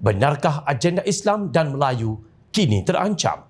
Benarkah agenda Islam dan Melayu kini terancam?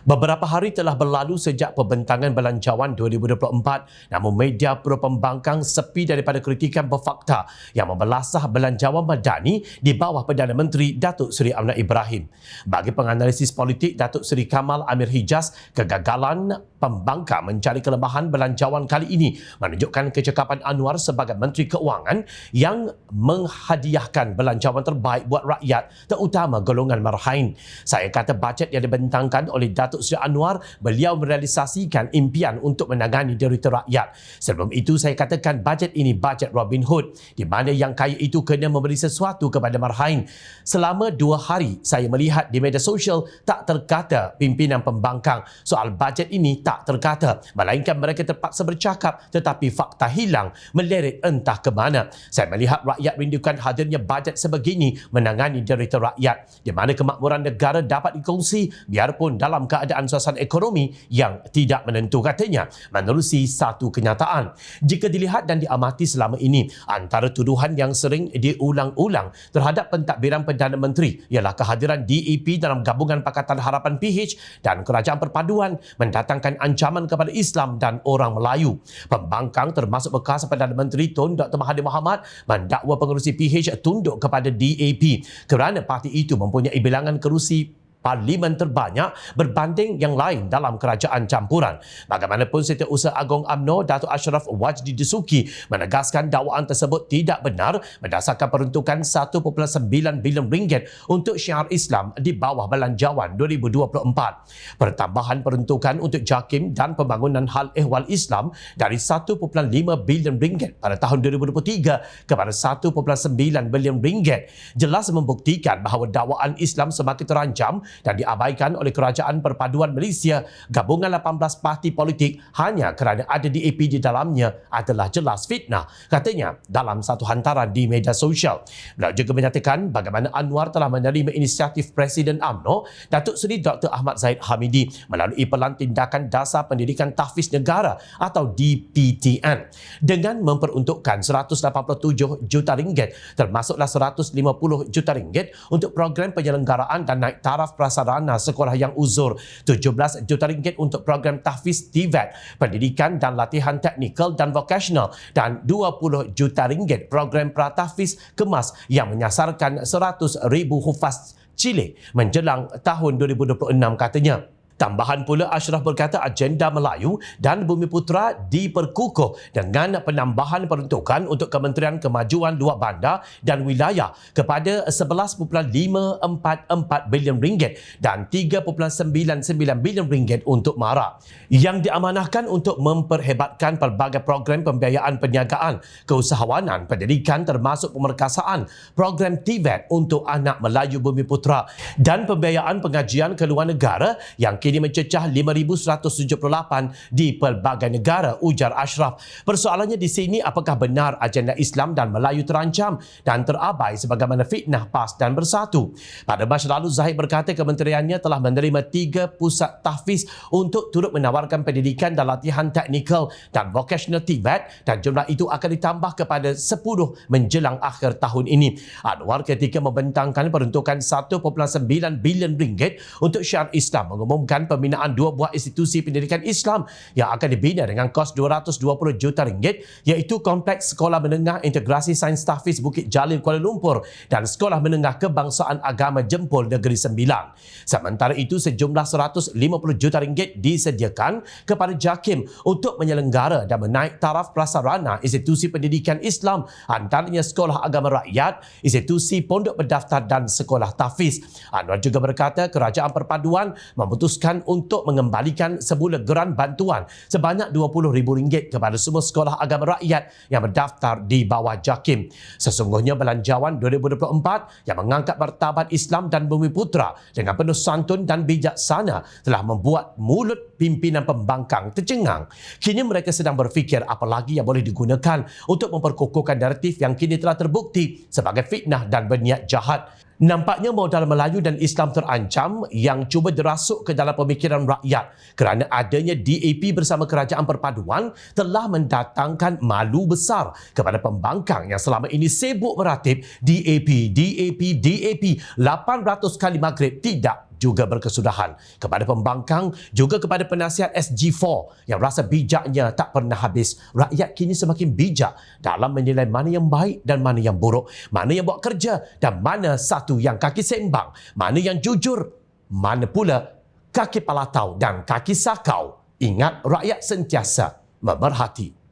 Beberapa hari telah berlalu sejak pembentangan Belanjawan 2024, namun media pro pembangkang sepi daripada kritikan berfakta yang membelasah Belanjawan Madani di bawah Perdana Menteri Datuk Seri Anwar Ibrahim. Bagi penganalisis politik Datuk Seri Kamal Amir Hijaz, kegagalan pembangkang mencari kelemahan Belanjawan kali ini menunjukkan kecekapan Anwar sebagai Menteri Keuangan yang menghadiahkan belanjawan terbaik buat rakyat, terutama golongan marahin. Saya kata bajet yang dibentangkan oleh Datuk Seri Anwar, beliau merealisasikan impian untuk menangani derita rakyat. Sebelum itu saya katakan bajet ini bajet Robin Hood, di mana yang kaya itu kena memberi sesuatu kepada marahin. Selama 2 hari saya melihat di media sosial tak terkata pimpinan pembangkang soal bajet ini, tak terkata, melainkan mereka terpaksa bercakap tetapi fakta hilang, meleret entah ke mana. Saya melihat rakyat rindukan hadirnya bajet sebegini menangani derita rakyat, di mana kemakmuran negara dapat dikongsi biarpun dalam keadaan suasana ekonomi yang tidak menentu, katanya, menerusi satu kenyataan. Jika dilihat dan diamati selama ini, antara tuduhan yang sering diulang-ulang terhadap pentadbiran Perdana Menteri ialah kehadiran DAP dalam gabungan Pakatan Harapan PH dan Kerajaan Perpaduan mendatangkan ancaman kepada Islam dan orang Melayu. Pembangkang termasuk bekas Perdana Menteri Tun Dr. Mahathir Mohamad mendakwa pengerusi PH tunduk kepada DAP kerana parti itu mempunyai bilangan kerusi parlimen terbanyak berbanding yang lain dalam kerajaan campuran. Bagaimanapun, Setiausaha Agong UMNO Datuk Ashraf Wajdi Dasuki menegaskan dakwaan tersebut tidak benar berdasarkan peruntukan 1.9 bilion ringgit untuk syiar Islam di bawah Belanjawan 2024. Pertambahan peruntukan untuk JAKIM dan pembangunan hal ehwal Islam dari 1.5 bilion ringgit pada tahun 2023 kepada 1.9 bilion ringgit jelas membuktikan bahawa dakwaan Islam semakin terancam dan diabaikan oleh Kerajaan Perpaduan Malaysia. Gabungan 18 parti politik hanya kerana ada DAP di dalamnya adalah jelas fitnah, katanya dalam satu hantaran di media sosial. Beliau juga menyatakan bagaimana Anwar telah menerima inisiatif Presiden UMNO Datuk Seri Dr. Ahmad Zahid Hamidi melalui Pelan Tindakan Dasar Pendidikan Tahfiz Negara atau DPTN dengan memperuntukkan 187 juta ringgit, termasuklah 150 juta ringgit untuk program penyelenggaraan dan naik taraf prasarana sekolah yang uzur, 17 juta ringgit untuk program tahfiz TVET, pendidikan dan latihan teknikal dan vocational, dan 20 juta ringgit program pratahfiz kemas yang menyasarkan 100,000 hufaz cilik menjelang tahun 2026, katanya. Tambahan pula, Ashraf berkata agenda Melayu dan Bumiputera diperkukuh dengan penambahan peruntukan untuk Kementerian Kemajuan Luar Bandar dan Wilayah kepada 11.544 bilion ringgit dan 3.99 bilion ringgit untuk MARA yang diamanahkan untuk memperhebatkan pelbagai program pembiayaan perniagaan, keusahawanan, pendidikan termasuk pemerkasaan, program TVET untuk anak Melayu Bumiputera dan pembiayaan pengajian ke luar negara yang kini mencecah 5,178 di pelbagai negara, ujar Ashraf. Persoalannya di sini, apakah benar agenda Islam dan Melayu terancam dan terabai sebagaimana fitnah PAS dan Bersatu? Pada masa lalu, Zahid berkata kementeriannya telah menerima 3 pusat tahfiz untuk turut menawarkan pendidikan dan latihan teknikal dan vocational TVET, dan jumlah itu akan ditambah kepada 10 menjelang akhir tahun ini. Anwar ketika membentangkan peruntukan 1.9 bilion ringgit untuk syiar Islam mengumumkan pembinaan 2 buah institusi pendidikan Islam yang akan dibina dengan kos 220 juta ringgit, iaitu Kompleks Sekolah Menengah Integrasi Sains Tahfiz Bukit Jalil Kuala Lumpur dan Sekolah Menengah Kebangsaan Agama Jempol Negeri Sembilan. Sementara itu, sejumlah 150 juta ringgit disediakan kepada JAKIM untuk menyelenggara dan menaik taraf prasarana institusi pendidikan Islam, antaranya Sekolah Agama Rakyat, institusi pondok berdaftar dan sekolah tahfiz. Anwar juga berkata Kerajaan Perpaduan memutuskan untuk mengembalikan semula geran bantuan sebanyak RM20,000 kepada semua sekolah agama rakyat yang berdaftar di bawah JAKIM. Sesungguhnya Belanjawan 2024 yang mengangkat martabat Islam dan Bumiputera dengan penuh santun dan bijaksana telah membuat mulut pimpinan pembangkang tercengang. Kini mereka sedang berfikir apa lagi yang boleh digunakan untuk memperkukuhkan naratif yang kini telah terbukti sebagai fitnah dan berniat jahat. Nampaknya modal Melayu dan Islam terancam yang cuba dirasuk ke dalam pemikiran rakyat kerana adanya DAP bersama Kerajaan Perpaduan telah mendatangkan malu besar kepada pembangkang yang selama ini sibuk meratip DAP 800 kali maghrib tidak juga berkesudahan. Kepada pembangkang, juga kepada penasihat SG4 yang rasa bijaknya tak pernah habis. Rakyat kini semakin bijak dalam menilai mana yang baik dan mana yang buruk, mana yang buat kerja dan mana satu yang kaki sembang, mana yang jujur, mana pula kaki palatau dan kaki sakau. Ingat, rakyat sentiasa memerhati.